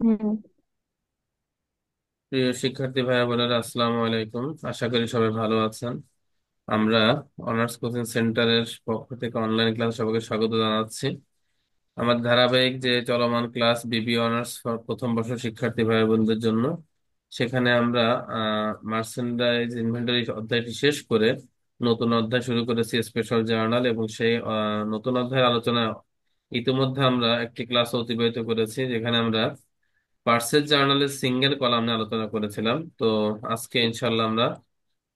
হুম। প্রিয় শিক্ষার্থী ভাইয়া বোনেরা, আসসালামু আলাইকুম। আশা করি সবাই ভালো আছেন। আমরা অনার্স কোচিং সেন্টারের পক্ষ থেকে অনলাইন ক্লাস সবাইকে স্বাগত জানাচ্ছি। আমার ধারাবাহিক যে চলমান ক্লাস বিবি অনার্স প্রথম বর্ষ শিক্ষার্থী ভাই বোনদের জন্য, সেখানে আমরা মার্চেন্ডাইজ ইনভেন্টরি অধ্যায়টি শেষ করে নতুন অধ্যায় শুরু করেছি, স্পেশাল জার্নাল। এবং সেই নতুন অধ্যায়ের আলোচনা ইতিমধ্যে আমরা একটি ক্লাস অতিবাহিত করেছি, যেখানে আমরা পার্সেজ জার্নালের সিঙ্গেল কলাম নিয়ে আলোচনা করেছিলাম। তো আজকে ইনশাল্লাহ আমরা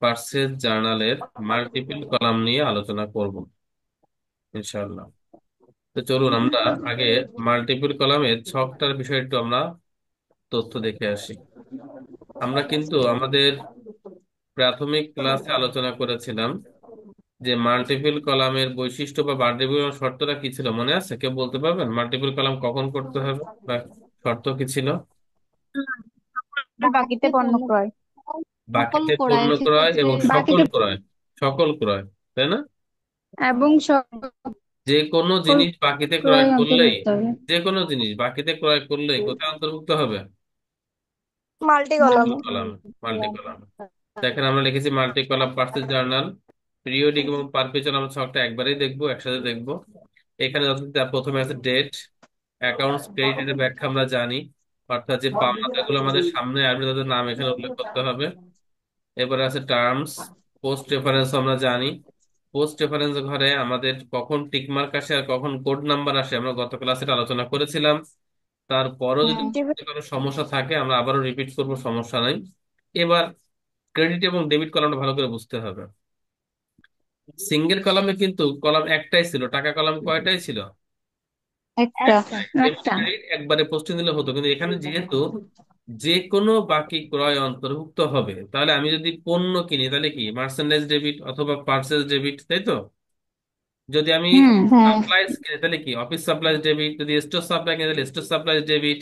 পার্সেজ জার্নালের মাল্টিপল কলাম নিয়ে আলোচনা করব ইনশাল্লাহ। তো চলুন আমরা আগে মাল্টিপল কলামের ছকটার বিষয়ে একটু আমরা তথ্য দেখে আসি। আমরা কিন্তু আমাদের প্রাথমিক ক্লাসে আলোচনা করেছিলাম যে মাল্টিপল কলামের বৈশিষ্ট্য বা বাধ্যবাধকতা শর্তটা কি ছিল, মনে আছে? কেউ বলতে পারবেন মাল্টিপল কলাম কখন করতে হবে বা শর্ত কি ছিল? বাকিতে পণ্য ক্রয়। সকল বাকিতে পণ্য ক্রয়ের ক্রয় ক্ষেত্রে এবং সকল বাকিতে ক্রয়। সকল ক্রয়, তাই না? এবং যে কোনো সকল জিনিস বাকিতে ক্রয় ক্রয় করলেই, অন্তর্ভুক্ত হবে। যে কোনো জিনিস বাকিতে ক্রয় করলেই কোথায় অন্তর্ভুক্ত হবে? Multi column. সকল কলামে, মাল্টি কলামে। দেখেন আমরা লিখেছি multi column purchase journal. Periodic এবং পারপেচুয়াল আমরা ছকটা একবারেই দেখবো, একসাথে দেখবো। এখানে প্রথমে আছে ডেট। অ্যাকাউন্টস ক্রেডিটের ব্যাখ্যা আমরা জানি, অর্থাৎ যে পাওনাদারগুলো আমাদের সামনে আসবে তাদের নাম এখানে উল্লেখ করতে হবে। এরপরে আছে টার্মস। পোস্ট রেফারেন্স আমরা জানি। পোস্ট রেফারেন্স ঘরে আমাদের কখন টিকমার্ক আসে আর কখন কোড নাম্বার আসে আমরা গত ক্লাসে এটা আলোচনা করেছিলাম। তারপরও যদি কোনো সমস্যা থাকে আমরা আবারও রিপিট করব, সমস্যা নাই। এবার ক্রেডিট এবং ডেবিট কলামটা ভালো করে বুঝতে হবে। সিঙ্গেল কলামে কিন্তু কলাম একটাই ছিল, টাকা কলাম কয়টাই ছিল? একটা। ডেবিট একটা। ক্রেডিট একবারে পোস্টে দিলে হতো, কিন্তু এখানে যেহেতু যে কোনো বাকি ক্রয় অন্তর্ভুক্ত হবে, তাহলে আমি যদি পণ্য কিনি তাহলে কি মার্চেন্ডাইজ ডেবিট অথবা পার্চেজ ডেবিট, তাই তো? যদি আমি হ্যাঁ। সাপ্লাইজ কিনি তাহলে কি অফিস সাপ্লাইজ ডেবিট, যদি স্টোর সাপ্লাই কিনি তাহলে স্টোর সাপ্লাইজ ডেবিট,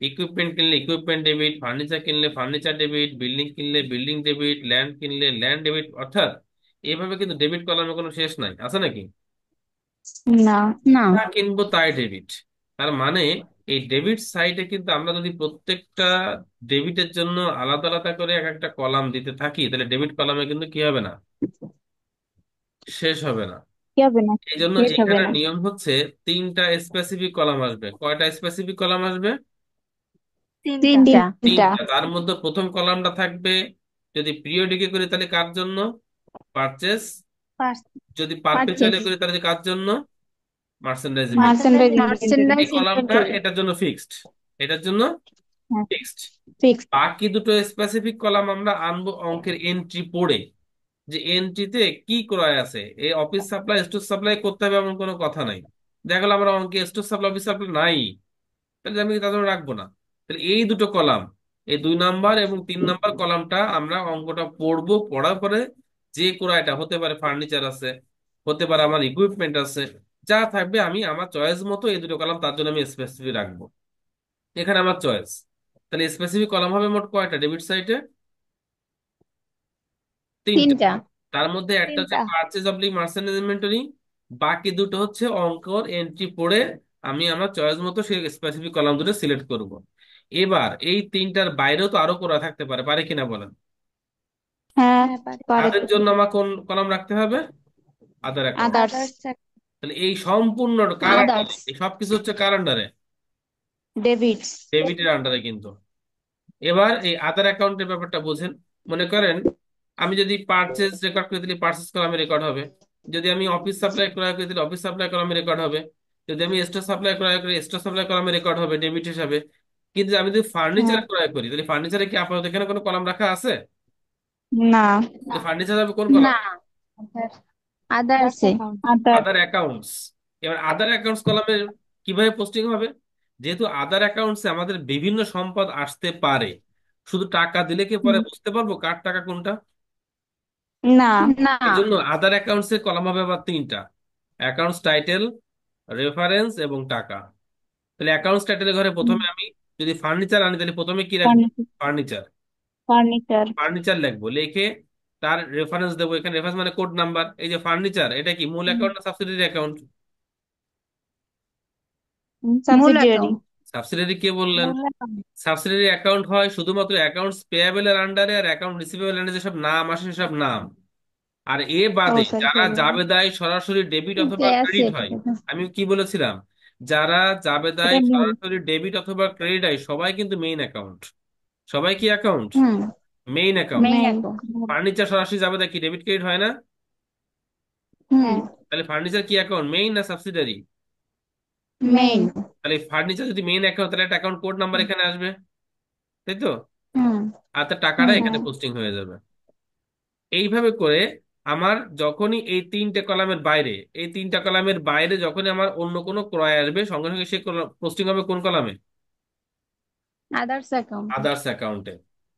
ইকুইপমেন্ট কিনলে ইকুইপমেন্ট ডেবিট, ফার্নিচার কিনলে ফার্নিচার ডেবিট, বিল্ডিং কিনলে বিল্ডিং ডেবিট, ল্যান্ড কিনলে ল্যান্ড ডেবিট। অর্থাৎ এইভাবে কিন্তু ডেবিট কলামে কোনো শেষ নাই, আছে নাকি? না। না। যা কিনবো তাই ডেবিট। তার মানে এই ডেবিট সাইডে কিন্তু আমরা যদি প্রত্যেকটা ডেবিটের জন্য আলাদা আলাদা করে এক একটা কলাম দিতে থাকি, তাহলে ডেবিট কলামে কিন্তু কি হবে না, শেষ হবে না। কি হবে না? এই জন্য শেষ হবে এখানে না। নিয়ম হচ্ছে তিনটা স্পেসিফিক কলাম আসবে। কয়টা স্পেসিফিক কলাম আসবে? তিনটা। তিনটা। তিনটা। তিনটা। তার মধ্যে প্রথম কলামটা থাকবে, যদি পিরিয়ডিকে করি তাহলে কার জন্য? পারচেস। যদি পারচেজ। পারপেচুয়ালি করি তাহলে কার জন্য? Merchandise inventory. Merchandise merchandise inventory. এই মার্চেন্ডাইজ কলামটা ইনভেন্টরি। এটার জন্য ফিক্সড, এটার জন্য হ্যাঁ। ফিক্সড। ফিক্স। বাকি দুটো স্পেসিফিক কলাম আমরা আনবো অঙ্কের এন্ট্রি পড়ে, যে এন্ট্রিতে কি ক্রয় আছে। এই অফিস সাপ্লাই স্টোর সাপ্লাই করতে হবে এমন কোনো কথা নাই। দেখা গেলো আমার অঙ্কে স্টোর সাপ্লাই অফিস সাপ্লাই নাই, তাহলে আমি তাদের রাখবো না। তাহলে এই দুটো কলাম, এই 2 নাম্বার এবং 3 নাম্বার কলামটা আমরা অঙ্কটা পড়বো, পড়ার পরে যে ক্রয়টা হতে পারে, ফার্নিচার আছে, হতে পারে আমার ইকুইপমেন্ট আছে, যা থাকবে আমি আমার চয়েস মতো এই দুটো কলাম তার জন্য আমি স্পেসিফিক রাখবো। এখানে আমার চয়েস। তাহলে স্পেসিফিক কলাম হবে মোট কয়টা ডেবিট সাইটে? তিনটা। তিনটা। তার মধ্যে একটা হচ্ছে তিনটা। পারচেজ অবলিক মার্চেন্ডাইজ ইনভেন্টরি, বাকি দুটো হচ্ছে অঙ্কর এন্ট্রি পড়ে আমি আমার চয়েস মতো সেই স্পেসিফিক কলাম দুটো সিলেক্ট করব। এবার এই তিনটার বাইরেও তো আরো করা থাকতে পারে, পারে কিনা বলেন? হ্যাঁ। হ্যাঁ পারে। পারে। তাদের জন্য আমার কোন কলাম রাখতে হবে? আদার অ্যাকাউন্ট। আদার্স। আদার্স। তাহলে এই সম্পূর্ণ কার আন্ডারে, আদার্স। এই সবকিছু হচ্ছে কার আন্ডারে? ডেবিটস। ডেবিটের আন্ডারে কিন্তু। এবার এই আদার অ্যাকাউন্টের ব্যাপারটা বোঝেন। মনে করেন আমি যদি পারচেজ রেকর্ড করে দিলে পারচেজ কলামে রেকর্ড হবে, যদি আমি অফিস সাপ্লাই ক্রয় করে দিলে অফিস সাপ্লাই কলামে রেকর্ড হবে, যদি আমি স্টোর সাপ্লাই ক্রয় করি স্টোর সাপ্লাই কলামে রেকর্ড হবে ডেবিট হিসাবে। কিন্তু আমি যদি ফার্নিচার হ্যাঁ। ক্রয় করি তাহলে ফার্নিচারে কি আপাতত এখানে কোনো কলাম রাখা আছে? না। ফার্নিচার হবে কোন না। কলাম? আদার্স আদার্সে। অ্যাকাউন্ট। আদার। আদার অ্যাকাউন্টস। এবার আদার অ্যাকাউন্টস কলামের কিভাবে পোস্টিং হবে? যেহেতু আদার অ্যাকাউন্টসে আমাদের বিভিন্ন সম্পদ আসতে পারে, শুধু টাকা দিলে কি পরে বুঝতে পারবো কার টাকা কোনটা? না। না। এই জন্য আদার অ্যাকাউন্টস এর কলাম হবে আবার তিনটা: অ্যাকাউন্টস টাইটেল, রেফারেন্স এবং টাকা। তাহলে অ্যাকাউন্টস টাইটেলের ঘরে প্রথমে আমি যদি ফার্নিচার আনি তাহলে প্রথমে কি রাখবো? ফার্নিচার। ফার্নিচার। ফার্নিচার লিখবো, লিখে তার রেফারেন্স দেবো। এখানে রেফারেন্স মানে কোড নাম্বার। এই যে ফার্নিচার, এটা কি মূল অ্যাকাউন্ট না সাবসিডিয়ারি অ্যাকাউন্ট? সাবসিডিয়ারি। সাবসিডিয়ারি কে বললেন? মূল অ্যাকাউন্ট। সাবসিডিয়ারি অ্যাকাউন্ট হয় শুধুমাত্র অ্যাকাউন্টস পেয়াবেল এর আন্ডারে, আর অ্যাকাউন্ট রিসিভেবল এর যেসব নাম আসে সেসব নাম। আর এ ও বাদে সরি যারা সরি। জাবেদায় সরাসরি ডেবিট অথবা যে আছে ক্রেডিট হয়। আমি কি বলেছিলাম? যারা জাবেদায় এটা মূল। সরাসরি ডেবিট অথবা ক্রেডিট হয় সবাই কিন্তু মেইন অ্যাকাউন্ট। সবাই কি অ্যাকাউন্ট? হুম। Main account. Main main. Account. Furniture সরাসরি জাবেদায় কি ডেবিট ক্রেডিট হয় না? হুম। হ্যাঁ। তাহলে ফার্নিচার কি অ্যাকাউন্ট, মেইন না সাবসিডিয়ারি? মেইন। মেইন। তাহলে ফার্নিচার যদি মেইন অ্যাকাউন্ট, তাহলে একটা অ্যাকাউন্ট কোড নাম্বার এখানে আসবে, তাই তো? হুম। আর তার টাকাটা হুম। এখানে পোস্টিং হয়ে যাবে। এইভাবে করে আমার যখনই এই তিনটা কলামের বাইরে যখনই আমার অন্য কোনো ক্রয় আসবে, সঙ্গে সঙ্গে সে পোস্টিং হবে কোন কলামে? Others account. আদার্স অ্যাকাউন্টে।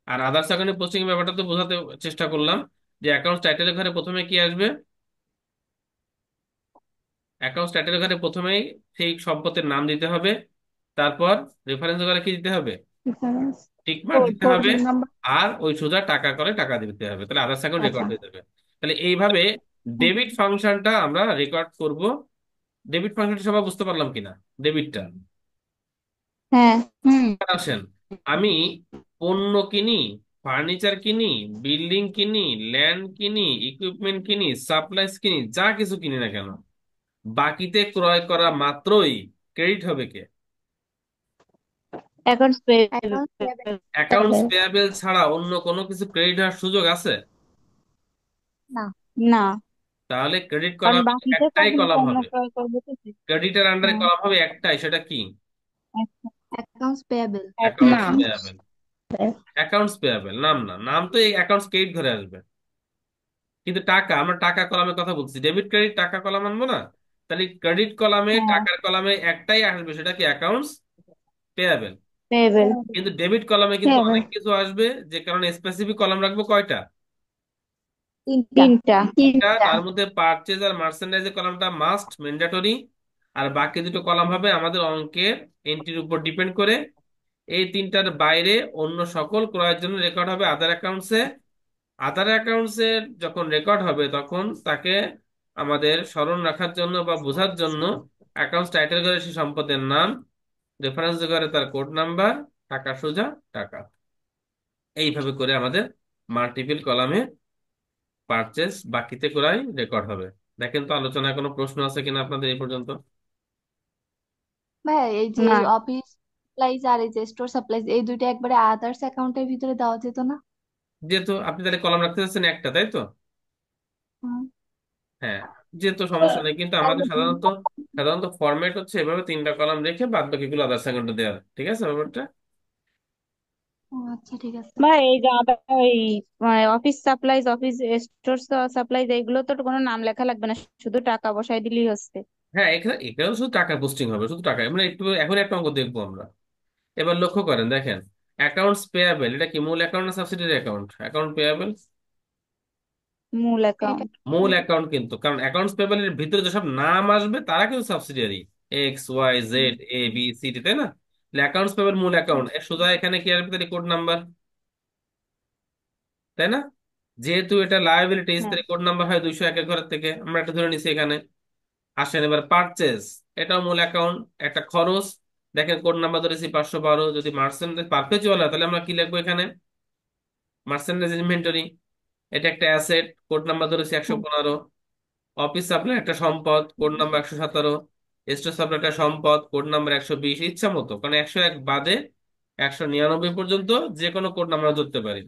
আর আদার্স অ্যাকাউন্টে পোস্টিং ব্যাপারটা তো বোঝাতে চেষ্টা করলাম, যে অ্যাকাউন্ট টাইটেলের ঘরে প্রথমে কি আসবে? অ্যাকাউন্ট টাইটেলের ঘরে প্রথমেই সেই সম্পদের নাম দিতে হবে, তারপর রেফারেন্স ঘরে কি দিতে হবে? ডিফারেন্স। টিক মার্ক কোড দিতে কোড। হবে। নাম্বার। আর ওই সোজা টাকা করে টাকা দিতে হবে, তাহলে আধার অ্যাকাউন্ট আচ্ছা। রেকর্ড হয়ে যাবে। তাহলে এইভাবে ডেবিট ফাংশনটা আমরা রেকর্ড করব। ডেবিট ফাংশনটা সবাই বুঝতে পারলাম কিনা? ডেবিটটা। হ্যাঁ। হুম। আসেন, আমি পণ্য কিনি, ফার্নিচার কিনি, বিল্ডিং কিনি, ল্যান্ড কিনি, ইকুইপমেন্ট কিনি, সাপ্লাইস কিনি, যা কিছু কিনি না কেন, বাকিতে ক্রয় করা মাত্রই ক্রেডিট হবে কে? Accounts account payable. Accounts payable ছাড়া অন্য কোনো কিছু ক্রেডিট হওয়ার সুযোগ আছে? না। না। তাহলে ক্রেডিট কারণ কলামে বাকিতে তো একটাই আপনি কলাম পণ্য হবে। ক্রয় করবে তো ঠিক। ক্রেডিটের আন্ডারে হ্যাঁ। কলাম হবে একটাই, সেটা কি? আচ্ছা। Accounts payable. অ্যাকাউন্টস না। পেয়াবেল। অ্যাকাউন্টস পেয়াবেল নাম না, নাম তো এই অ্যাকাউন্টস ক্রেডিট ঘরে আসবে। কিন্তু টাকা, আমরা টাকা কলামের কথা বলছি, ডেবিট ক্রেডিট টাকা কলাম আনবো না। তাহলে ক্রেডিট কলামে, হ্যাঁ। টাকার কলামে একটাই আসবে, সেটা কি? অ্যাকাউন্টস পেয়াবেল। পেয়েবেল। কিন্তু ডেবিট কলামে কিন্তু পেয়েবেল। অনেক কিছু আসবে, যে কারণে স্পেসিফিক কলাম রাখবো কয়টা? তিনটা। তিনটা। তিনটা। তার মধ্যে পারচেজ আর মার্চেন্ডাইজের কলামটা মাস্ট ম্যান্ডেটরি। আর বাকি দুটো কলাম হবে আমাদের অঙ্কের এন্ট্রির উপর ডিপেন্ড করে। এই তিনটার বাইরে অন্য সকল ক্রয়ের জন্য রেকর্ড হবে আদার অ্যাকাউন্টসে। আদার অ্যাকাউন্টসে যখন রেকর্ড হবে তখন তাকে আমাদের স্মরণ রাখার জন্য বা বোঝার জন্য অ্যাকাউন্টস টাইটেল করে সেই সম্পদের নাম, রেফারেন্স করে তার কোড নাম্বার, টাকা সোজা টাকা। এইভাবে করে আমাদের মাল্টিপল কলামে পারচেস, বাকিতে ক্রয় রেকর্ড হবে। দেখেন তো আলোচনায় কোনো প্রশ্ন আছে কিনা আপনাদের এই পর্যন্ত? ভাই এই যে না। অফিস সাপ্লাইজ আর এই যে স্টোর সাপ্লাইজ এই দুইটা একবারে আদার্স অ্যাকাউন্টের ভিতরে দেওয়া যেত না? যেহেতু আপনি তাহলে কলাম রাখতে চাচ্ছেন একটা, তাই তো? হুম। হ্যাঁ, যেহেতু সমস্যা নেই, কিন্তু আমাদের সাধারণত সাধারণত ফরম্যাট হচ্ছে এভাবে তিনটা কলাম রেখে বাদ বাকিগুলো আদার্স অ্যাকাউন্টে দেওয়ার। ঠিক আছে ব্যাপারটা? ও আচ্ছা, ঠিক আছে। ভাই এই যে ওই office supplies, office store supplies, এইগুলো তো কোনো নাম লেখা লাগবে না, শুধু টাকা বসাই দিলেই হচ্ছে। হ্যাঁ, এখানে এখানেও শুধু টাকা পোস্টিং হবে, শুধু টাকা। আমরা একটু এখন একটা অঙ্ক দেখবো আমরা। এবার লক্ষ্য করেন, দেখেন, অ্যাকাউন্টস পেয়াবেল এটা কি মূল অ্যাকাউন্ট না সাবসিডিয়ারি অ্যাকাউন্ট? অ্যাকাউন্ট পেয়াবেল মূল এটা। অ্যাকাউন্ট। মূল অ্যাকাউন্ট, কিন্তু কারণ অ্যাকাউন্টস পেয়াবেলের ভিতরে যেসব নাম আসবে তারা কিন্তু subsidiary, x Y Z A B C D, তাই না? অ্যাকাউন্টস পেয়াবেল মূল অ্যাকাউন্ট, এর সোজা এখানে কি আসবে? তাহলে কোড নাম্বার, তাই না? যেহেতু এটা লায়াবিলিটিস, হ্যাঁ। তাহলে কোড নাম্বার হয় 201 ঘরের থেকে, আমরা একটা ধরে নিছি এখানে। আসেন এবার পারচেস, এটাও মূল অ্যাকাউন্ট, একটা খরচ। দেখেন কোড নাম্বার ধরেছি 512। যদি মার্চেন্ডাইজ পারপেচুয়াল হয় তাহলে আমরা কি লিখবো এখানে? Merchandise inventory. এটা একটা অ্যাসেট, কোড নাম্বার ধরেছি 115। অফিস সাপ্লাই একটা সম্পদ, কোড নাম্বার 117। স্টোর সাপ্লাই একটা সম্পদ, কোড নাম্বার 120। ইচ্ছা মতো, কারণ 101 বাদে 199 পর্যন্ত যে কোনো কোড নাম্বার ধরতে পারি।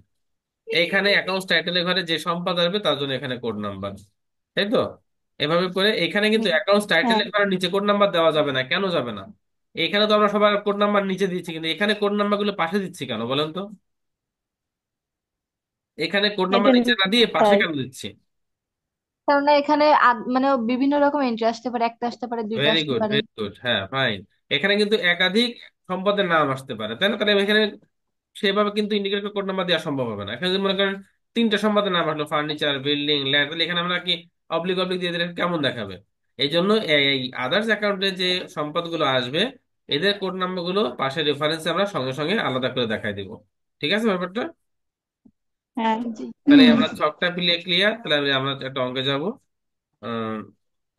এইখানে অ্যাকাউন্টস টাইটেলের ঘরে যে সম্পদ আসবে তার জন্য এখানে কোড নাম্বার, তাই তো? এভাবে করে এখানে কিন্তু অ্যাকাউন্টস হ্যাঁ। টাইটেলের ঘরে নিচে কোড নাম্বার দেওয়া যাবে না। কেন যাবে না? এখানে তো আমরা সবার কোড নাম্বার নিচে দিচ্ছি, কিন্তু এখানে কোড নাম্বার গুলো পাশে দিচ্ছি কেন বলেন তো? এখানে কোড নাম্বার এটা নিচে না দিয়ে পাশে তাই। কেন দিচ্ছি? কারণ এখানে মানে বিভিন্ন রকম এন্ট্রি আসতে পারে, একটা আসতে পারে, দুইটা ভেরি আসতে গুড, পারে। ভেরি গুড, হ্যাঁ ফাইন। এখানে কিন্তু একাধিক সম্পদের নাম আসতে পারে, তাই না? তাহলে এখানে সেভাবে কিন্তু ইন্ডিকেটর কোড নাম্বার দেওয়া সম্ভব হবে না। এখানে যদি মনে করেন তিনটা সম্পদের নাম আসলো, ফার্নিচার, বিল্ডিং, ল্যান্ড, তাহলে এখানে আমরা কি অবলিক অবলিক দিয়ে দিলে কেমন দেখাবে? এই জন্য এই আদার্স অ্যাকাউন্টে যে সম্পদগুলো আসবে এদের কোড নাম্বার গুলো পাশে রেফারেন্সে আমরা সঙ্গে সঙ্গে আলাদা করে দেখাই দিব। ঠিক আছে ব্যাপারটা? হ্যাঁ। জি। তাহলে হুম। আমরা ছকটা ক্লিয়ার। তাহলে আমরা একটা অঙ্কে যাবো, আহ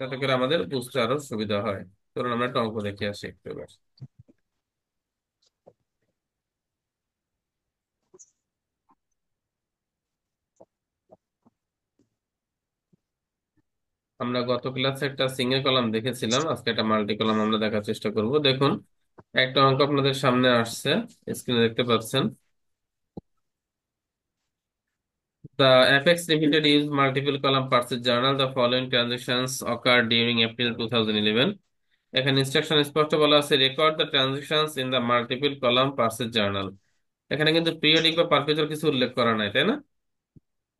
যাতে করে আমাদের বুঝতে আরো সুবিধা হয়। চলুন আমরা একটা অঙ্ক দেখে আসি একটু এবার। আমরা গত ক্লাসে একটা সিঙ্গেল কলাম দেখেছিলাম, আজকে একটা মাল্টি কলাম আমরা দেখার চেষ্টা করব। দেখুন, একটা অঙ্ক আপনাদের সামনে আসছে, স্ক্রিনে দেখতে পাচ্ছেন। The Apex Limited used multiple column purchase journal. The following transactions occurred during April 2011. এখানে ইনস্ট্রাকশন স্পষ্ট বলা আছে, record the transactions in the multiple column purchase journal. এখানে কিন্তু পিরিয়ডিক বা পারপেচুয়াল কিছু উল্লেখ করা নাই, তাই না?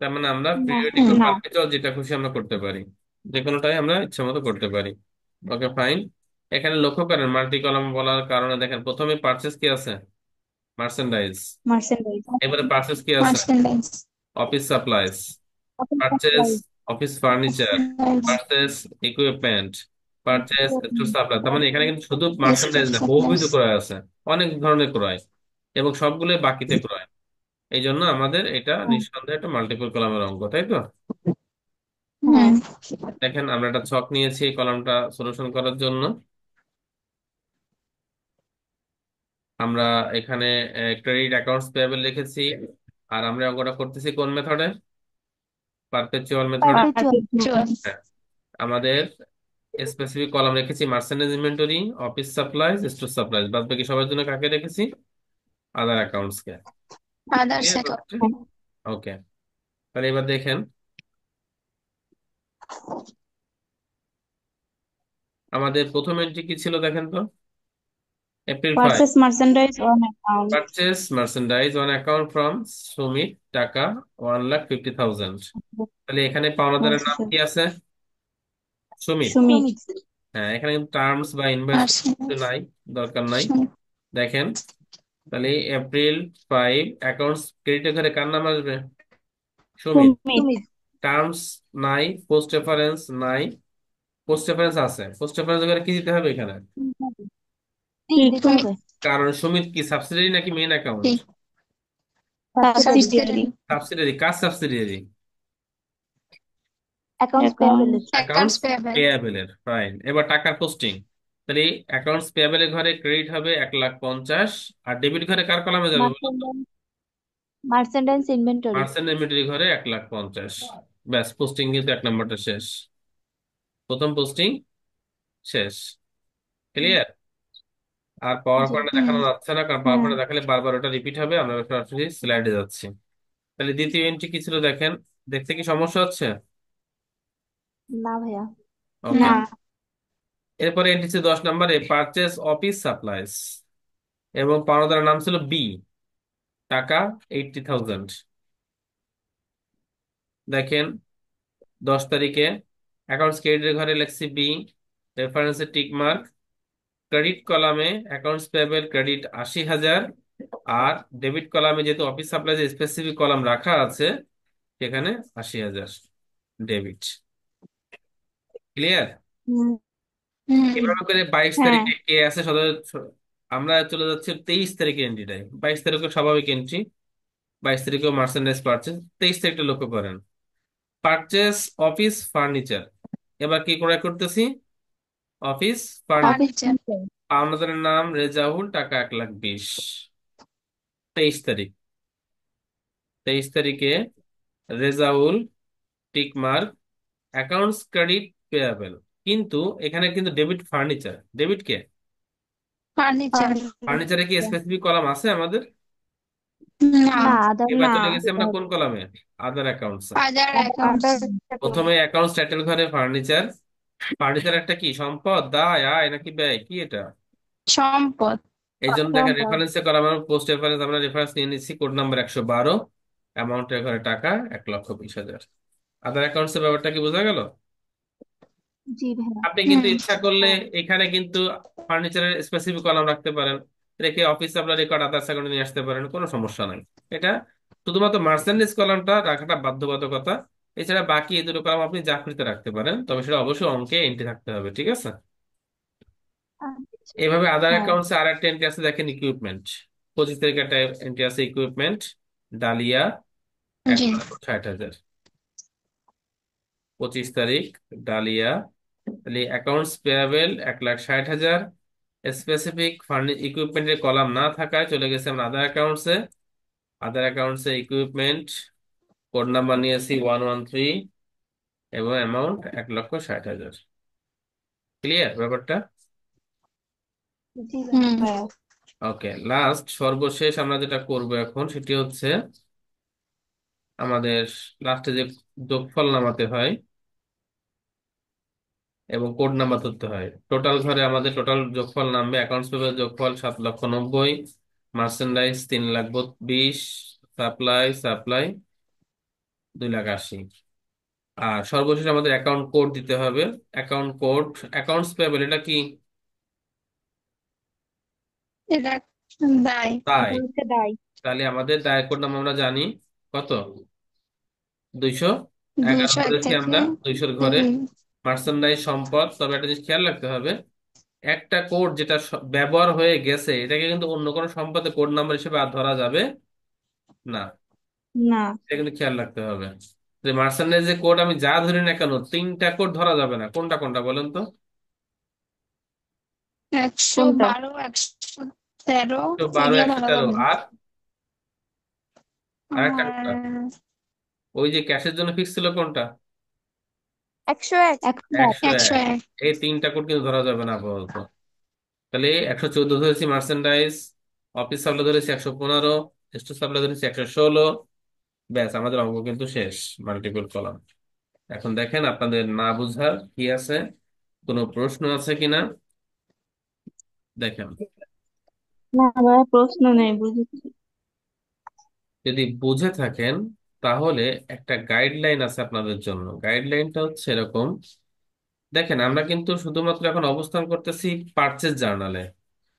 তার মানে আমরা না। পিরিয়ডিক বা না। পারপেচুয়াল যেটা খুশি আমরা করতে পারি, যে কোনোটাই আমরা ইচ্ছা মতো করতে পারি। ওকে, ফাইন। এখানে লক্ষ্য করেন মাল্টি কলাম বলার কারণে দেখেন প্রথমে পারচেজ কি আছে? মার্চেন্ডাইজ। মার্সেন্টাইজ। এবারে পারচেজ কি আছে? Merchandise. Office supplies. Office purchase supplies. Office furniture. Merchandise. Purchase equipment. Purchase store supply. তার মানে এখানে কিন্তু শুধু স্টোর মার্চেন্ডাইজ না, সাপ্লাইজ। বহুবিধ ক্রয় আছে, অনেক ধরনের ক্রয়, এবং সবগুলোই বাকিতে ক্রয়। এই জন্য আমাদের এটা নিঃসন্দেহে একটা মাল্টিপল কলামের অঙ্ক, তাই তো? হ্যাঁ। দেখেন, আমরা একটা ছক নিয়েছি এই কলামটা সলিউশন করার জন্য। আমরা এখানে ক্রেডিট অ্যাকাউন্টস পেয়েবল লিখেছি, আর আমরা অঙ্কটা করতেছি কোন মেথডে? পারপেচুয়াল মেথডে। পারপেচুয়াল। আমাদের স্পেসিফিক কলাম রেখেছি merchandise inventory, office supplies, store supplies. বাদ বাকি সবার জন্য কাকে রেখেছি? আদার অ্যাকাউন্টস কে। Others account. ওকে, তাহলে এবার দেখেন আমাদের প্রথম এন্ট্রি কি ছিল, দেখেন তো। April 5, purchase merchandise on account. Purchase merchandise on account from Sumit, টাকা 1,50,000। তাহলে এখানে পাওনাদারের নাম কি আছে? সুমিত। সুমিত। হ্যাঁ, এখানে টার্মস বা ইনভয়েস নাই, দরকার নাই। দেখেন, তাহলে এপ্রিল 5 অ্যাকাউন্টস ক্রেডিটের ঘরে কার নাম আসবে? সুমিত। সুমিত। টার্মস নাই, পোস্ট রেফারেন্স নাই। পোস্ট রেফারেন্স আছে, পোস্ট রেফারেন্স ঘরে কি দিতে হবে এখানে? দিতে হবে। কারণ সুমিত কি সাবসিডিয়ারি নাকি মেইন অ্যাকাউন্ট? সাবসিডিয়ারি। সাবসিডিয়ারি। কার সাবসিডিয়ারি? Accounts payable. অ্যাকাউন্টস পেয়াবেলের। ফাইন, এবার টাকার পোস্টিং। তাহলে অ্যাকাউন্টস পেয়াবেলের ঘরে ক্রেডিট হবে 1,50,000, আর ডেবিট ঘরে কার কলামে যাবে বলো তো? মার্চেন্টাইজ ইনভেন্টরি। মার্চেন্ট ইনভেন্টরি ঘরে 1,50,000। ব্যাস, পোস্টিং কিন্তু 1 নম্বরটা শেষ, প্রথম পোস্টিং শেষ। ক্লিয়ার? আর পাওয়ার জি। পয়েন্টে দেখানো যাচ্ছে না, কারণ পাওয়ার পয়েন্টে দেখালে বারবার ওটা রিপিট হবে। আমরা সরাসরি স্লাইডে যাচ্ছি। তাহলে দ্বিতীয় এন্ট্রি কি ছিল দেখেন, দেখতে কি সমস্যা হচ্ছে? না ভাইয়া। ওকে। না। এরপরে এন্ট্রি ছিল 10 নম্বরে, পারচেস অফিস সাপ্লাইস, এবং পাওনাদারের নাম ছিল বি, টাকা 80,000। দেখেন, 10 তারিখে অ্যাকাউন্টস ক্রেডিটের ঘরে লেখছি বি, রেফারেন্সে টিক মার্ক, ক্রেডিট কলামে অ্যাকাউন্টস পেয়েবল ক্রেডিট 80,000, আর ডেবিট কলামে যেহেতু অফিস সাপ্লাইজ স্পেসিফিক কলাম রাখা আছে সেখানে 80,000 ডেবিট। ক্লিয়ার? হুম। এভাবে করে 22 হ্যাঁ। তারিখে কে আছে আমরা চলে যাচ্ছি 23 তারিখে এন্ট্রিটাই। 22 তারিখে স্বাভাবিক এন্ট্রি, 22 তারিখেও মার্চেন্ডাইজ পারচেজ। 23 তারিখটা লক্ষ্য করেন, পারচেস অফিস ফার্নিচার। এবার কি ক্রয় করতেছি? Office furniture. অফিসিয়াল। আমাদের নাম রেজাউল, টাকা 1,20,000। 23 তারিখ, 23 তারিখে Rezaul, tick mark, accounts credit payable. কিন্তু এখানে কিন্তু ডেবিট ফার্নিচার। ডেবিট কে? ফার্নিচার। ফার্নিচারে কি স্পেসিফিক কলাম আছে আমাদের? না। না, আদার এবার না। চলে গেছি আমরা কোন কলামে? আদার অ্যাকাউন্টস। আদার অ্যাকাউন্টস। প্রথমে অ্যাকাউন্টস টাইটেল ঘরে ফার্নিচার। ফার্নিচার একটা কি সম্পদ, দায়, আয় নাকি ব্যয়, কি এটা? সম্পদ। এই জন্য দেখেন রেফারেন্সে কলাম, পোস্ট রেফারেন্স আমরা রেফারেন্স নিয়ে নিচ্ছি কোড নাম্বার 112। অ্যামাউন্টের ঘরে টাকা 1,20,000। আদার অ্যাকাউন্টস এর ব্যাপারটা কি বোঝা গেল? জি ভাইয়া। আপনি কিন্তু ইচ্ছা করলে এখানে কিন্তু ফার্নিচারের স্পেসিফিক কলাম রাখতে পারেন, রেখে অফিস আপনার রেকর্ড আদার সেকেন্ডে নিয়ে আসতে পারেন, কোনো সমস্যা নাই। এটা শুধুমাত্র মার্চেন্ডাইজ কলামটা রাখাটা বাধ্যবাধকতা। এছাড়া বাকি এই দুটো কলাম আপনি যা খুঁজতে রাখতে পারেন, তবে সেটা অবশ্যই অঙ্কে এন্ট্রি থাকতে হবে, ঠিক আছে? আচ্ছা। এইভাবে আদার হ্যাঁ। অ্যাকাউন্টস আর একটা এন্ট্রি আছে, দেখেন ইকুইপমেন্ট। 25 তারিখে একটা এন্ট্রি আছে ইকুইপমেন্ট, ডালিয়া, এক জি। লক্ষ ষাট হাজার 25 তারিখ, ডালিয়া। তাহলে অ্যাকাউন্টস পেয়াবেল 1,60,000। স্পেসিফিক ইকুইপমেন্টের কলাম না থাকায় চলে গেছে আমরা আদার অ্যাকাউন্টসে। আদার অ্যাকাউন্টসে ইকুইপমেন্ট, কোড নাম্বার নিয়েছি 113। এবং অ্যামাউন্ট 1,60,000। ক্লিয়ার ব্যাপারটা? জি হুম। ভাইয়া। ওকে, লাস্ট সর্বশেষ আমরা যেটা করব এখন সেটি হচ্ছে আমাদের লাস্টে যে যোগফল নামাতে হয় এবং কোড নাম্বার ধরতে হয়। টোটাল ঘরে আমাদের টোটাল যোগফল নামবে, অ্যাকাউন্টস পেপার যোগফল 7,90,000, মার্চেন্ডাইজ 3,20,000, সাপ্লাই সাপ্লাই 2,80,000। আর সর্বশেষ আমাদের অ্যাকাউন্ট কোড দিতে হবে। অ্যাকাউন্ট কোড, অ্যাকাউন্টস পেয়েবল এটা কি? এটা দায়। তাই, এটা হচ্ছে দায়। তাহলে আমাদের দায়ের কোড নাম আমরা জানি কত, 211 দুইশো এক বলেছি থেকে আমরা 200-র ঘরে। হুম, মার্চেন্ডাইজ সম্পদ, তবে একটা জিনিস খেয়াল রাখতে হবে, একটা কোড যেটা ব্যবহার হয়ে গেছে এটাকে কিন্তু অন্য কোনো সম্পদে কোড নাম্বার হিসেবে আর ধরা যাবে না। না। এটা কিন্তু খেয়াল রাখতে হবে। যে মার্চেন্ডাইজ যে কোড আমি যা ধরি না কেন, 3টা কোড ধরা যাবে না। কোনটা কোনটা বলেন তো? একশো কোনটা? বারো 113 12, এগুলো ধরা 113 যাবে। আর আরেকটা কোনটা? আর ওই যে ক্যাশের জন্য ফিক্স ছিল কোনটা? 101। 101। 101। 101। এই 3টা কোড কিন্তু ধরা যাবে না আপাতত। তাহলে 114 ধরেছি মার্চেন্ডাইজ, অফিস সাপ্লাই ধরেছি 115, স্টোর সাপ্লাই ধরেছি 116। ব্যাস, আমাদের অঙ্ক কিন্তু শেষ, মাল্টিপল কলাম। এখন দেখেন আপনাদের না বুঝার কি আছে, কোনো প্রশ্ন আছে কিনা দেখেন। না ভাইয়া, প্রশ্ন নেই, বুঝেছি। যদি বুঝে থাকেন তাহলে একটা গাইডলাইন আছে আপনাদের জন্য। গাইডলাইনটা হচ্ছে এরকম, দেখেন আমরা কিন্তু শুধুমাত্র এখন অবস্থান করতেছি পারচেজ জার্নালে,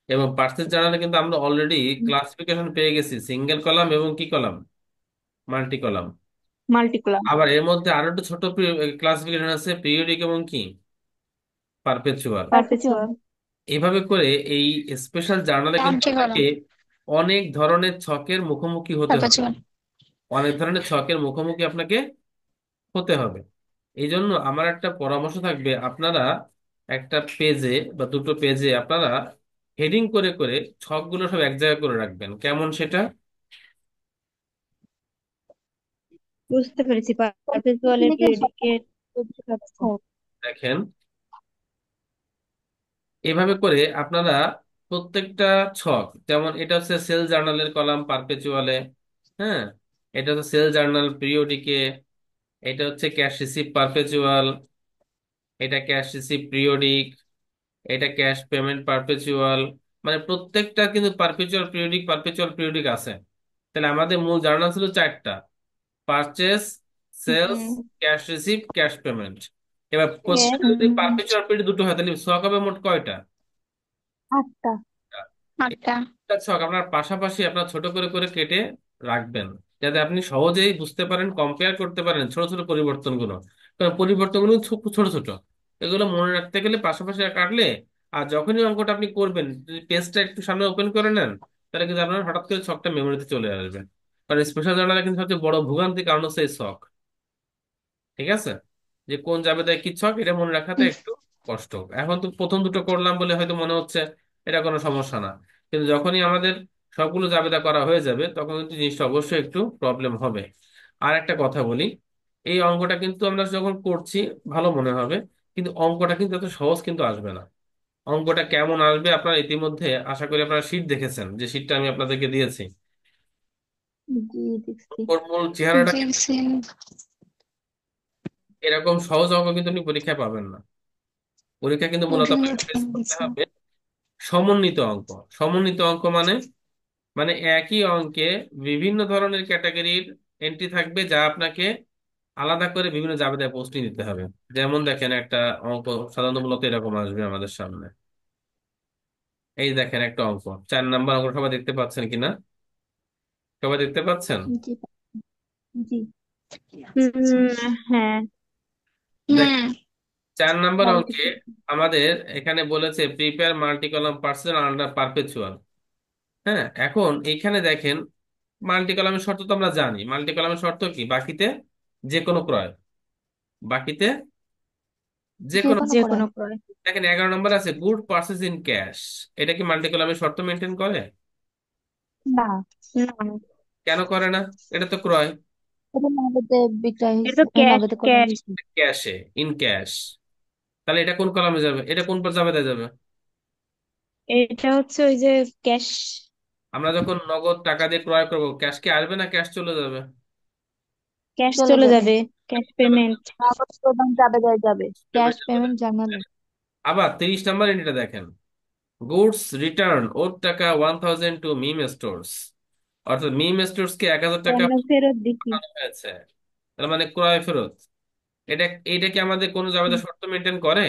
এবং পারচেজ জার্নালে কিন্তু আমরা অলরেডি ক্লাসিফিকেশন পেয়ে গেছি, সিঙ্গেল কলাম এবং কি কলাম, মাল্টি কলাম। মাল্টিকুলাম। আবার এর মধ্যে আরো একটু ছোট ক্লাসিফিকেশন আছে, পিরিয়ডিক এবং কি পারপেচুয়াল। পারপেচুয়াল। পারপেচুয়াল। এভাবে করে এই স্পেশাল জার্নালে কিন্তু কাউন্টি কলাম। আপনাকে অনেক ধরনের ছকের মুখোমুখি হতে হবে, পারপেচুয়াল। অনেক ধরনের ছকের মুখোমুখি আপনাকে হতে হবে। এই জন্য আমার একটা পরামর্শ থাকবে, আপনারা একটা পেজে বা দুটো পেজে আপনারা হেডিং করে করে ছকগুলো সব এক জায়গায় করে রাখবেন। কেমন সেটা? বুঝতে পেরেছি, পারপেচুয়ালের থেকে প্রেডিকেট। দেখেন, এভাবে করে আপনারা প্রত্যেকটা ছক, যেমন এটা হচ্ছে সেল জার্নালের কলাম পারপেচুয়ালে, হ্যাঁ, এটা হচ্ছে সেল জার্নাল পিরিয়ডিকে, এটা হচ্ছে ক্যাশ রিসিভ পারপেচুয়াল, এটা ক্যাশ রিসিভ পিরিয়ডিক, এটা ক্যাশ পেমেন্ট পারপেচুয়াল। মানে প্রত্যেকটা কিন্তু পারপেচুয়াল পিরিয়ডিক পারপেচুয়াল পিরিয়ডিক আছে। তাহলে আমাদের মূল জার্নাল ছিল 4টা: পারচেস, সেলস, হুম। Cash receive, cash payment. এবার Yes. প্রত্যেকটা যদি পারপেচুয়াল পিরিয়ড দুটো হয় তাহলে ছক হবে মোট কয়টা? 8টা। আটটা। ছক আপনার পাশাপাশি আপনার ছোট করে করে কেটে রাখবেন, যাতে আপনি সহজেই বুঝতে পারেন, কম্পেয়ার করতে পারেন ছোট ছোট পরিবর্তনগুলো। কারণ পরিবর্তনগুলো ছোট ছোট ছোট, এগুলো মনে রাখতে গেলে পাশাপাশি কাটলে, আর যখনই অঙ্কটা আপনি করবেন যদি পেজটা একটু সামনে ওপেন করে নেন, তাহলে কিন্তু আপনার হঠাৎ করে ছকটা মেমোরিতে চলে আসবে। কারণ স্পেশাল জার্নালে কিন্তু সবচেয়ে বড় ভোগান্তি কারণ হচ্ছে এই ছক। ঠিক আছে, যে কোন জাবেদায় কি ছক এটা মনে রাখাটা একটু কষ্ট। এখন তো প্রথম দুটো করলাম বলে হয়তো মনে হচ্ছে এটা কোনো সমস্যা না, কিন্তু যখনই আমাদের সবগুলো জাবেদা করা হয়ে যাবে তখন কিন্তু জিনিসটা অবশ্যই একটু প্রবলেম হবে। আর একটা কথা বলি, এই অঙ্কটা কিন্তু আমরা যখন করছি ভালো মনে হবে, কিন্তু অঙ্কটা কিন্তু এত সহজ কিন্তু আসবে না। অঙ্কটা কেমন আসবে আপনারা ইতিমধ্যে আশা করি আপনারা শীট দেখেছেন, যে শীটটা আমি আপনাদেরকে দিয়েছি। জি দেখছি। ওর মূল চেহারাটা জি কিন্তু সিন। এরকম সহজ অঙ্ক কিন্তু আপনি পরীক্ষায় পাবেন না। পরীক্ষা কিন্তু মূলত আপনাকে ফেস করতে দিছি। হবে সমন্বিত অঙ্ক। সমন্বিত অঙ্ক মানে, মানে একই অঙ্কে বিভিন্ন ধরনের ক্যাটাগরির এন্ট্রি থাকবে যা আপনাকে আলাদা করে বিভিন্ন জাবেদায় পোস্টিং দিতে হবে। যেমন দেখেন একটা অঙ্ক সাধারণত মূলত এরকম আসবে আমাদের সামনে। এই দেখেন একটা অঙ্ক, 4 নাম্বার অঙ্ক, সবাই দেখতে পাচ্ছেন কিনা? সবাই দেখতে পাচ্ছেন? জি জি। হ্যাঁ। দেখ, হুম। 4 নাম্বার অঙ্কে মাল্টিকুলাম। আমাদের এখানে বলেছে prepare multi column parcel under perpetual. হ্যাঁ, এখন এইখানে দেখেন মাল্টি কলামের শর্ত তো আমরা জানি। মাল্টি কলামের শর্ত কি? বাকিতে যে কোনো ক্রয়, বাকিতে যে যে কোনো। কোনো যে করে। কোনো ক্রয়। দেখেন 11 নম্বর আছে গুড পারচেজ ইন ক্যাশ, এটা কি মাল্টি কলামের শর্ত মেনটেন করে? না। না। কেন করে না? এটা তো ক্রয়। এটা নগদে বিক্রয় এটা হয়েছে, তো ক্যাশ নগদে করা ক্যাশ। হয়েছে। ক্যাশে, ইন ক্যাশ। তাহলে এটা কোন কলামে যাবে, এটা কোন পর যাবে যাবে? এটা হচ্ছে ওই যে ক্যাশ। আমরা যখন নগদ টাকা দিয়ে ক্রয় করবো, ক্যাশ কি আসবে না ক্যাশ চলে যাবে? ক্যাশ চলে চলে যাবে। যাবে। ক্যাশ চলে পেমেন্ট। নগদ প্রদান জাবেদায় যাবে, ক্যাশ যাবে। পেমেন্ট জানালে। আবার 30 নম্বর এন্ট্রিটা দেখেন, গুডস রিটার্ন ওর টাকা 1000 টু মিম স্টোরস। অর্থাৎ মিম স্টোরস কে 1000 টাকা আমরা ফেরত দিচ্ছি। পাঠানো হয়েছে। তার মানে ক্রয় ফেরত। এটা এইটা কি আমাদের কোনো জাবেদা শর্ত মেনটেন করে?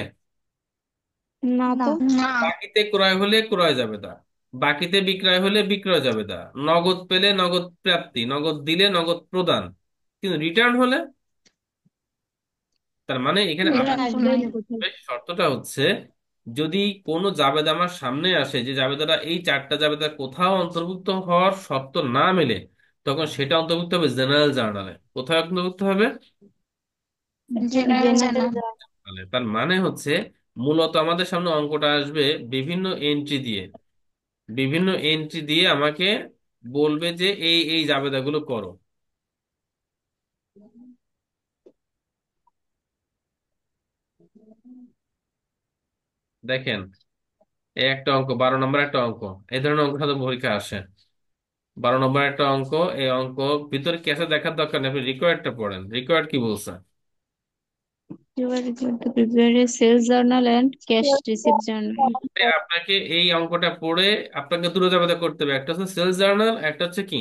না না। তো। না। বাকিতে ক্রয় হলে ক্রয় জাবেদা, বাকিতে বিক্রয় হলে বিক্রয় জাবেদা, নগদ পেলে নগদ প্রাপ্তি, নগদ দিলে নগদ প্রদান। কিন্তু রিটার্ন হলে, তার মানে এখানে এটা আবার রিটার্ন তো আসবেই নাই। না কোথাও। শর্তটা হচ্ছে, যদি কোনো জাবেদা আমার সামনে আসে যে জাবেদাটা এই 4টা জাবেদা কোথাও অন্তর্ভুক্ত হওয়ার শর্ত না মেলে, তখন সেটা অন্তর্ভুক্ত হবে জেনারেল জার্নালে। কোথায় অন্তর্ভুক্ত হবে? General general. জার্নাল। তাহলে তার মানে হচ্ছে, মূলত আমাদের সামনে অঙ্কটা আসবে বিভিন্ন এন্ট্রি দিয়ে। বিভিন্ন এন্ট্রি দিয়ে আমাকে বলবে যে এই এই জাবেদাগুলো করো। দেখেন, এই একটা অঙ্ক, 12 নম্বর একটা অঙ্ক। এই ধরনের অঙ্ক সাথে পরীক্ষা আসে। 12 নম্বর একটা অঙ্ক। এই অঙ্ক ভিতরে ক্যাসে দেখার দরকার নেই, আপনি রিকোয়ার্ডটা পড়েন। রিকোয়ার্ড কি বলছে? You are required to prepare a sales journal and cash receipt journal. আপনাকে এই অঙ্কটা পড়ে আপনাকে দুটো জাবেদা করতে হবে, একটা হচ্ছে সেলস জার্নাল, একটা হচ্ছে কি,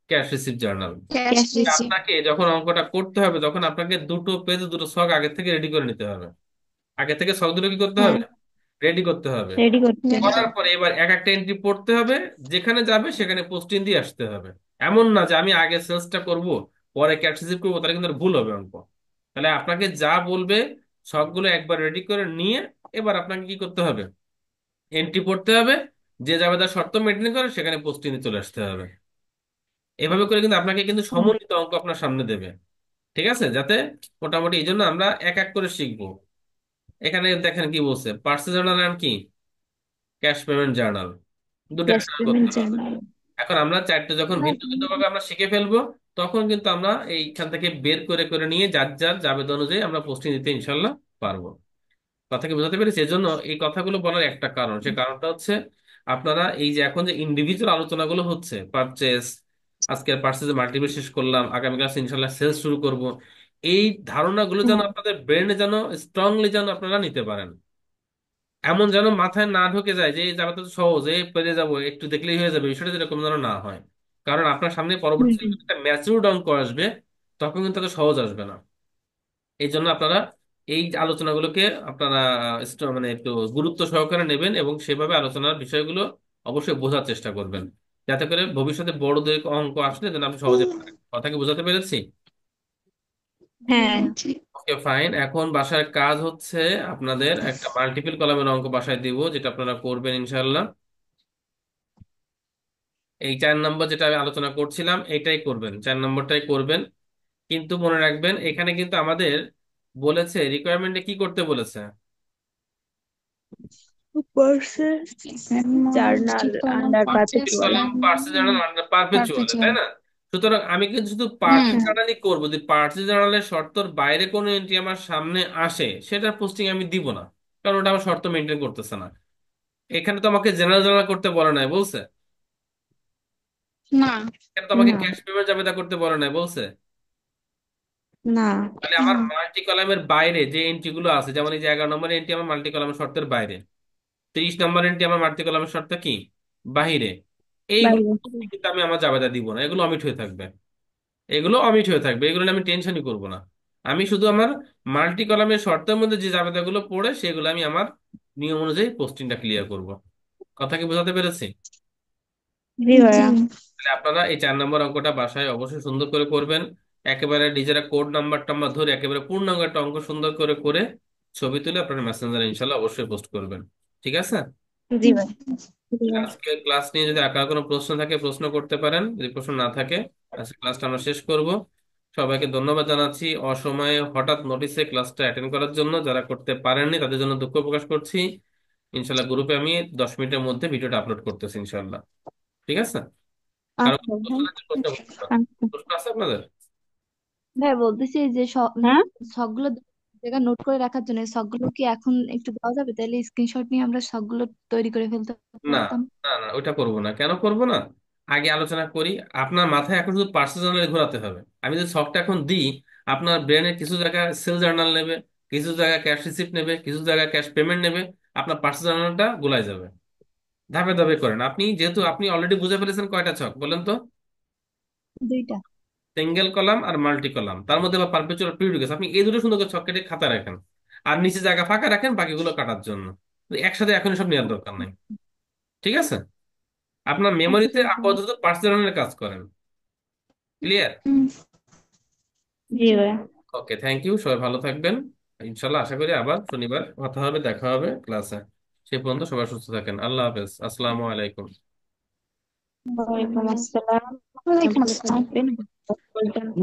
cash receipt journal. Cash Cash receipt. Receipt. আপনাকে যখন অঙ্কটা করতে হবে, তখন আপনাকে দুটো পেজে দুটো ছক আগে থেকে রেডি করে নিতে হবে। আগে থেকে ছক দুটো কি করতে হ্যাঁ, হবে? রেডি করতে হবে। রেডি করতে হবে। করার পরে এবার এক একটা এন্ট্রি পড়তে হবে, যেখানে যাবে সেখানে পোস্টিং দিয়ে আসতে হবে। এমন না যে আমি আগে সেলসটা করব পরে ক্যাশ রিসিভ করবো, তাহলে কিন্তু আর ভুল হবে অঙ্ক। তাহলে আপনাকে যা বলবে সবগুলো একবার রেডি করে নিয়ে এবার আপনাকে কি করতে হবে, এন্ট্রি পড়তে হবে। যে যাবে তার শর্ত মেনটেন করে সেখানে পোস্টিং চলে আসতে হবে। এভাবে করে কিন্তু আপনাকে কিন্তু হুম। সমন্বিত অঙ্ক আপনার সামনে দেবে। ঠিক আছে, যাতে মোটামুটি এই জন্য আমরা এক এক করে শিখবো। এখানে দেখেন কি বলছে, পার্সেল জার্নাল আর কি, ক্যাশ পেমেন্ট জার্নাল, দুটো Cash একসাথে payment করতে হবে। journal. এখন আমরা চারটে যখন ভিন্ন ভিন্ন ভাবে আমরা শিখে ফেলবো, তখন কিন্তু আমরা এইখান থেকে বের করে করে নিয়ে যার যার জাবেদা অনুযায়ী আমরা পোস্টিং দিতে ইনশাল্লাহ পারবো। কথা কি বোঝাতে পেরেছি? এজন্য এই কথাগুলো বলার একটা কারণ, সে কারণটা হচ্ছে, আপনারা এই যে এখন যে ইন্ডিভিজুয়াল আলোচনাগুলো হচ্ছে, পারচেস, আজকের পারচেস মাল্টিপল শেষ করলাম, আগামী ক্লাসে ইনশাল্লাহ সেলস শুরু করব, এই ধারণাগুলো যেন হুম। আপনাদের ব্রেনে যেন স্ট্রংলি যেন আপনারা নিতে পারেন। এমন যেন মাথায় না ঢুকে যায় যে এই জায়গাটা তো সহজ, এই পেরে যাবো, একটু দেখলেই হয়ে যাবে, বিষয়টা যেরকম যেন না হয়। কারণ আপনার সামনে পরবর্তী হুম। একটা ম্যাচিউরড অঙ্ক আসবে, তখন কিন্তু এত সহজ আসবে না। এই জন্য আপনারা এই আলোচনাগুলোকে আপনারা মানে একটু গুরুত্ব সহকারে নেবেন এবং সেভাবে আলোচনার বিষয়গুলো অবশ্যই বোঝার চেষ্টা করবেন, যাতে করে ভবিষ্যতে বড় অঙ্ক আসলে যেন আপনি সহজে পারেন। কথা কি বোঝাতে পেরেছি? হ্যাঁ। জি। Okay fine. এখন বাসায় কাজ হচ্ছে, আপনাদের একটা মাল্টিপল কলামের অঙ্ক বাসায় দিব, যেটা আপনারা করবেন ইনশাল্লাহ। এই 4 নম্বর যেটা আমি আলোচনা করছিলাম এটাই করবেন, 4 নম্বরটাই করবেন। কিন্তু মনে রাখবেন, এখানে কিন্তু আমাদের বলেছে রিকোয়ারমেন্টে কি করতে বলেছে, Purchase journal under purchase perpetual. Column parcel journal under perpetual, তাই পারপেচুয়াল। না? সুতরাং আমি কিন্তু শুধু হুম। পার্সেল জার্নালই করবো, যদি পার্সেল জার্নালের শর্তর বাইরে কোনো এন্ট্রি আমার সামনে আসে, সেটার পোস্টিং আমি দিব না, কারণ ওটা আমার শর্ত মেনটেন করতেছে না। এখানে তো আমাকে জেনারেল জার্নাল করতে বলে নাই, বলছে? না। এখানে তো আমাকে না। ক্যাশ পেমেন্ট জাবেদা করতে বলে নাই, বলছে? না। তাহলে আমার মাল্টি কলামের বাইরে যে এন্ট্রি গুলো আছে, যেমন এই যে 11 নম্বর এন্ট্রি আমার মাল্টি কলামের শর্তের বাইরে, 30 নম্বর এন্ট্রি আমার মাল্টি কলামের শর্ত কি, বাহিরে, এইগুলো বাইরে। কিন্তু আমি আমার জাবেদা দিব না, এগুলো অমিট হয়ে থাকবে। এগুলো অমিট হয়ে থাকবে, এগুলো নিয়ে আমি টেনশনই করব না। আমি শুধু আমার মাল্টি কলামের শর্তের মধ্যে যে জাবেদাগুলো পড়ে সেগুলো আমি আমার নিয়ম অনুযায়ী পোস্টিংটা ক্লিয়ার করব। কথা কি বোঝাতে পেরেছি? জি জি। ভাইয়া। তাহলে আপনারা এই 4 নম্বর অঙ্কটা বাসায় অবশ্যই সুন্দর করে করবেন। একেবারে নিজেরা কোড নাম্বার টাম্বার ধরে একেবারে পূর্ণাঙ্গ একটা অঙ্ক সুন্দর করে করে ছবি তুলে আপনারা মেসেঞ্জারে ইনশাল্লাহ অবশ্যই পোস্ট করবেন। ঠিক আছে? জি ভাই। জি ভাই। আজকে ক্লাস নিয়ে যদি কার কোনো প্রশ্ন থাকে প্রশ্ন করতে পারেন, যদি প্রশ্ন না থাকে আজকে ক্লাসটা আমরা শেষ করব। সবাইকে ধন্যবাদ জানাচ্ছি অসময়ে হঠাৎ নোটিসে ক্লাসটা অ্যাটেন্ড করার জন্য। যারা করতে পারেননি তাদের জন্য দুঃখ প্রকাশ করছি। ইনশাল্লাহ গ্রুপে আমি 10 মিনিটের মধ্যে ভিডিওটা আপলোড করতেছি ইনশাল্লাহ। ঠিক আছে? কারো আচ্ছা কোনো প্রশ্ন ভাই। থাকলে প্রশ্ন করতে পারেন। আচ্ছা। প্রশ্ন আছে আপনাদের? ভাই বলতেছি যে হ্যাঁ, সবগুলো জায়গা নোট করে রাখার জন্য সবগুলো কি এখন একটু দেওয়া যাবে, তাহলে স্ক্রিনশট নিয়ে আমরা সবগুলো তৈরি করে ফেলতে না পারতাম। না না, ওইটা করব না। কেন করব না? আগে আলোচনা করি। আপনার মাথায় এখন শুধু পার্সোনাল জার্নাল ঘোরাতে হবে। আমি যদি শখটা এখন দিই, আপনার ব্রেনে কিছু জায়গায় সেল জার্নাল নেবে, কিছু জায়গায় ক্যাশ রিসিপ্ট নেবে, কিছু জায়গায় ক্যাশ পেমেন্ট নেবে। আপনার পার্সোনাল জার্নালটা গোলাই যাবে। ধাপে ধাপে করেন। আপনি যেহেতু আপনি অলরেডি বুঝে ফেলেছেন, কয়টা ছক বলেন তো? দুইটা। সিঙ্গেল কলাম আর মাল্টি কলাম, তার মধ্যে আবার পারপেচুয়াল পিরিয়ড আপনি এই দুটো সুন্দর করে ছক কেটে খাতা রাখেন। আর নিচে জায়গা ফাঁকা রাখেন বাকিগুলো কাটার জন্য। তো একসাথে এখন সব নেওয়ার দরকার নাই। ঠিক আছে? আপনার আচ্ছা মেমোরিতে ঠিক আছে। আপাতত পার্সোনালের কাজ করেন। ক্লিয়ার? হুম। জি জি। ভাই। ওকে, থ্যাংক ইউ। সবাই ভালো থাকবেন। ইনশাল্লাহ আশা করি আবার শনিবার কথা হবে, দেখা হবে ক্লাসে। সেই পর্যন্ত সবাই সুস্থ থাকেন। আল্লাহ হাফেজ, আসসালামু আলাইকুম। ওয়ালাইকুম আসসালাম। ওয়ালাইকুম ভালো আসসালাম। থাকবেন পর্যন্ত।